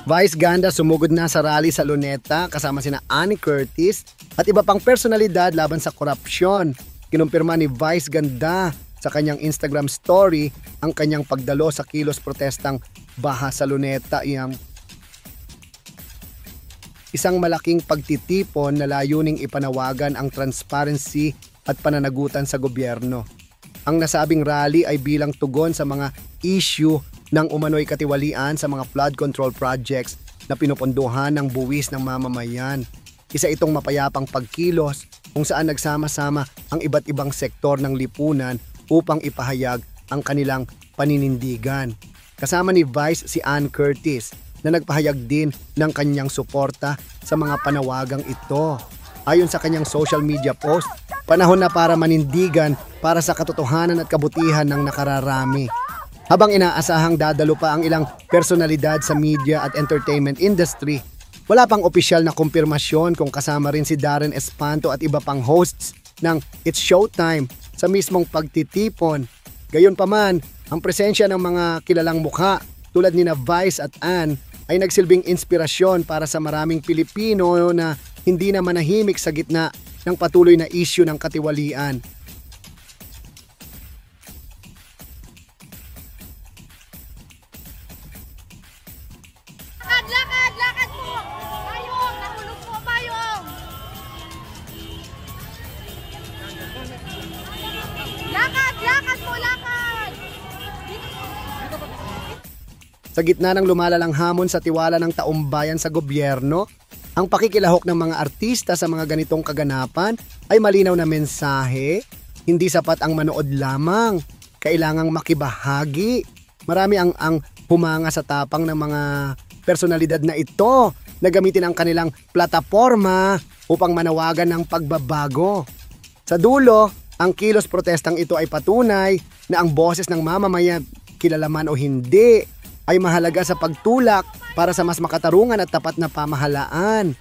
Vice Ganda sumugod na sa rally sa Luneta kasama sina Annie Curtis at iba pang personalidad laban sa korupsyon. Kinumpirma ni Vice Ganda sa kanyang Instagram story ang kanyang pagdalo sa kilos protestang Baha sa Luneta. Isang malaking pagtitipon na layuning ipanawagan ang transparency at pananagutan sa gobyerno. Ang nasabing rally ay bilang tugon sa mga issue ng umano'y katiwalian sa mga flood control projects na pinupunduhan ng buwis ng mamamayan. Isa itong mapayapang pagkilos kung saan nagsama-sama ang iba't ibang sektor ng lipunan upang ipahayag ang kanilang paninindigan. Kasama ni Vice si Ann Curtis na nagpahayag din ng kanyang suporta sa mga panawagang ito. Ayon sa kanyang social media post, panahon na para manindigan para sa katotohanan at kabutihan ng nakararami. Habang inaasahang dadalo pa ang ilang personalidad sa media at entertainment industry, wala pang opisyal na kumpirmasyon kung kasama rin si Darren Espanto at iba pang hosts ng It's Showtime sa mismong pagtitipon. Gayunpaman, ang presensya ng mga kilalang mukha tulad ni Vice at Ann ay nagsilbing inspirasyon para sa maraming Pilipino na hindi na manahimik sa gitna ng patuloy na issue ng katiwalian. Lakad po! Mayong! Nahulog po, Mayong! Lakad po, lakad! Sa gitna ng lumalalang hamon sa tiwala ng taumbayan sa gobyerno, ang pakikilahok ng mga artista sa mga ganitong kaganapan ay malinaw na mensahe. Hindi sapat ang manood lamang, kailangang makibahagi. Marami ang humanga sa tapang ng mga personalidad na ito na gamitin ang kanilang plataporma upang manawagan ng pagbabago. Sa dulo, ang kilos protestang ito ay patunay na ang boses ng mamamayan, kilala man o hindi, ay mahalaga sa pagtulak para sa mas makatarungan at tapat na pamahalaan.